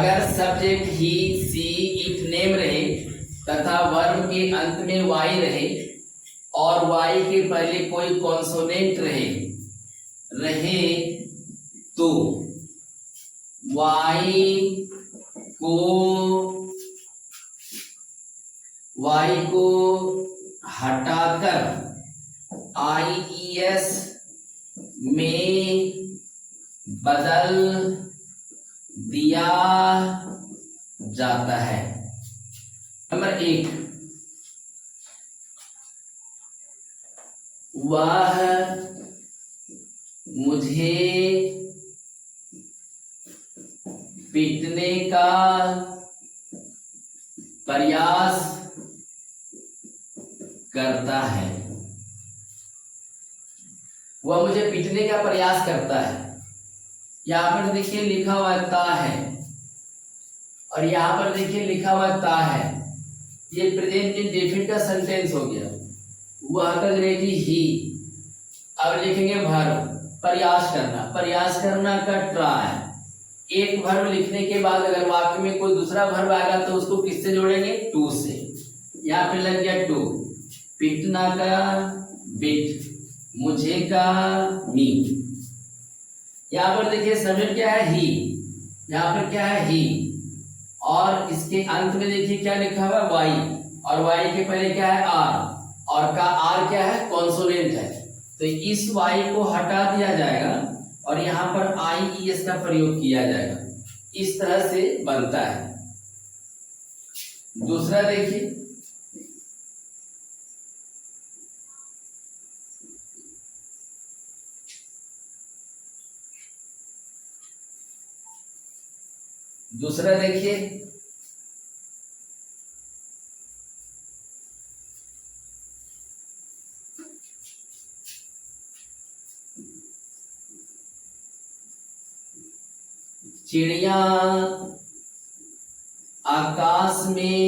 अगर subject he, she, it, name रहे तथा वर्ब के अंत में वाई रहे और वाई के पहले कोई कॉन्सोनेंट रहे तो वाई को हटाकर IES में बदल दिया जाता है। नंबर 1, वह मुझे पीटने का प्रयास करता है। वह मुझे पीटने का प्रयास करता है। यहां पर देखिए लिखा हुआ ता है और यहां पर देखिए लिखा हुआ ता है। ये प्रेजेंट इंडेफिनिट का सेंटेंस हो गया। वह का अंग्रेजी ही। अब लिखेंगे वर्ब, प्रयास करना का ट्राई। एक वर्ब लिखने के बाद अगर वाक्य में कोई दूसरा वर्ब आएगा तो उसको किससे जोड़ेंगे? टू से। यहाँ पे लग गया टू। पीटना का बिट, मुझे का मी। यहाँ पर देखिए सब्जेक्ट क्या है? ही। यहाँ पर क्या है? ही। और इसके अंत में देखिए क्या लिखा हुआ है? वाई। और वाई के पहले क्या है? आर। और का आर क्या है? कॉन्सोनेंट है। तो इस वाई को हटा दिया जाएगा और यहाँ पर IES का प्रयोग किया जाएगा। इस तरह से बनता है। दूसरा देखिए, चिड़िया आकाश में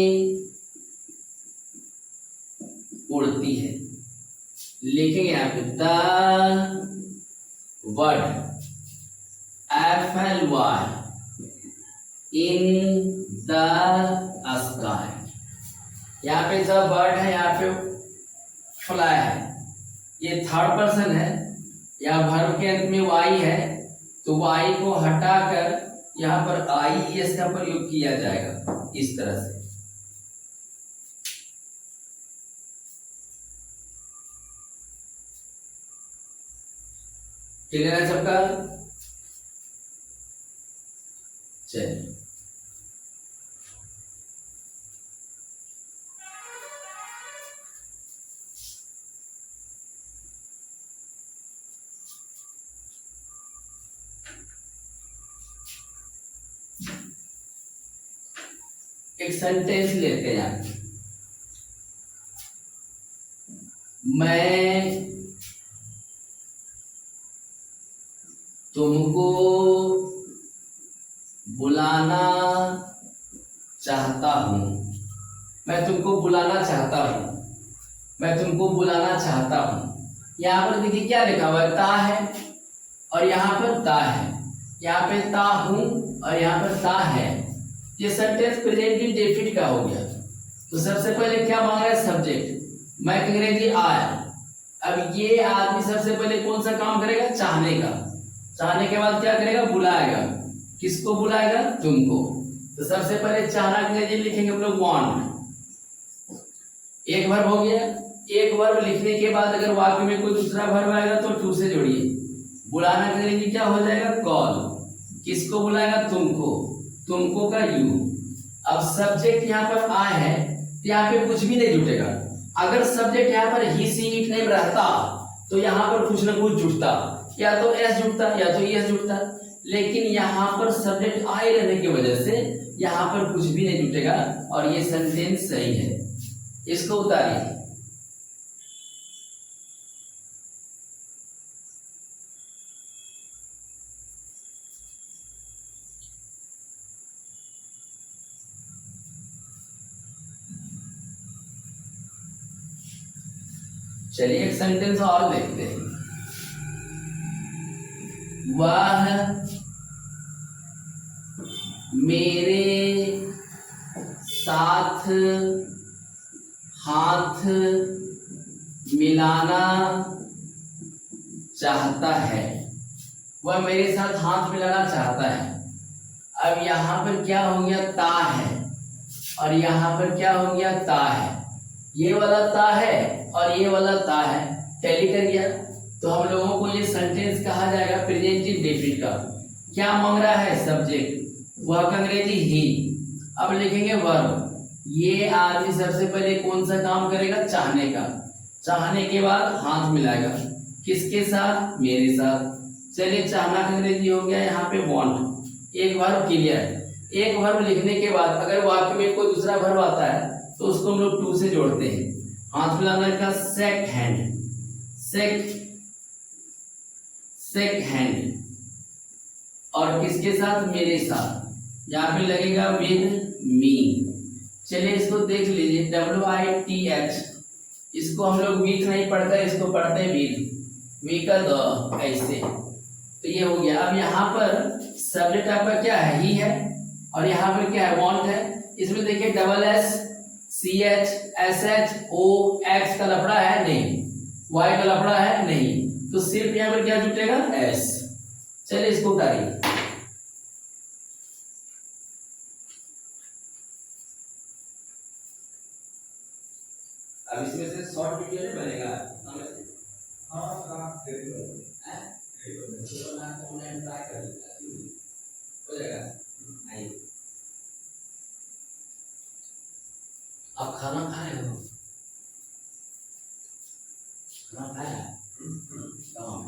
उड़ती है। लिखेंगे यहाँ पे the word FLY in the sky. यहाँ पे द वर्ड है, यहाँ पे फ्लाई है। ये थर्ड पर्सन है। यहाँ वर्ब के अंत में वाई है तो वाई को हटाकर यहाँ पर IES का प्रयोग किया जाएगा इस तरह से। क्लियर है सबका? चलिए एक सेंटेंस लेते हैं। मैं तुमको बुलाना चाहता हूं। मैं तुमको बुलाना चाहता हूं। मैं तुमको बुलाना चाहता हूं। यहाँ पर देखिए क्या लिखा हुआ है? ता है और यहाँ पर ता है। यहाँ पे ता हूं और यहाँ पर ता है। ये सेंटेंस प्रेजेंट इंडेफिनिट का हो गया। तो सबसे पहले क्या मांग रहा है? सब्जेक्ट। मैं अंग्रेजी आया। अब ये आदमी सबसे पहले कौन सा काम करेगा? चाहने का। चाहने के बाद क्या करेगा? बुलाएगा। किसको बुलाएगा? तुमको। तो सबसे पहले चाहना अंग्रेजी लिखेंगे हम लोग वांट। एक वर्ब हो गया। एक वर्ब लिखने के बाद अगर वाक्य में कोई दूसरा वर्ब आएगा तो टू से जोड़िए। बुलाना अंग्रेजी क्या हो जाएगा? कॉल। किसको बुलाएगा? तुमको। तुमको का यू। अब सब्जेक्ट यहाँ पर आए है तो यहाँ पे कुछ भी नहीं जुटेगा। अगर सब्जेक्ट यहाँ पर ही, सी, इट, नेम रहता तो यहाँ पर कुछ ना कुछ जुटता, या तो एस जुटता या तो एस जुटता। लेकिन यहाँ पर सब्जेक्ट आए रहने की वजह से यहाँ पर कुछ भी नहीं जुटेगा और ये सेंटेंस सही है। इसको उतारिए। चलिए एक सेंटेंस और देखते हैं। वह मेरे साथ हाथ मिलाना चाहता है। वह मेरे साथ हाथ मिलाना चाहता है। अब यहाँ पर क्या हो गया, ता है, और यहाँ पर क्या हो गया, ता है। ये वाला ता है और ये वाला ता है, टैली कर गया। तो हम लोगों को ये सेंटेंस कहा जाएगा प्रेजेंटिव डेफिनिट का। क्या मांग रहा है, सब्जेक्ट, वह का अंग्रेजी ही। अब लिखेंगे वर्ब। ये आदमी सबसे पहले कौन सा काम करेगा, चाहने का। चाहने के बाद हाथ मिलाएगा, किसके साथ, मेरे साथ। चलिए, चाहना का अंग्रेजी हो गया यहाँ पे वांट। एक वर्ब क्लियर। एक वर्ब लिखने के बाद अगर वाक्य में कोई दूसरा वर्ब आता है तो उसको हम लोग टू से जोड़ते हैं। हाथ मिलाना का सेक हैंड, सेक हैंड, और किसके साथ, मेरे साथ। यहाँ पे लगेगा विद मी। चलिए इसको देख लीजिए, WITH। इसको हम लोग वीक नहीं पढ़ते, इसको पढ़ते हैं वी का द, ऐसे। तो ये हो गया। अब यहाँ पर सब्जेक्ट आपका क्या है, ही है, और यहाँ पर क्या है, वांट है। इसमें देखिए SS, CH, SH, OX का लफड़ा है नहीं, Y का लफड़ा है नहीं, तो सिर्फ यहाँ पर क्या जुटेगा, S। चलिए इसको करिए। अब इसमें से शॉर्ट वीडियो नहीं बनेगा, ऑनलाइन ट्राई कर हो जाएगा। नहीं, आप खाना खाए हो, खाना खाया कहाँ,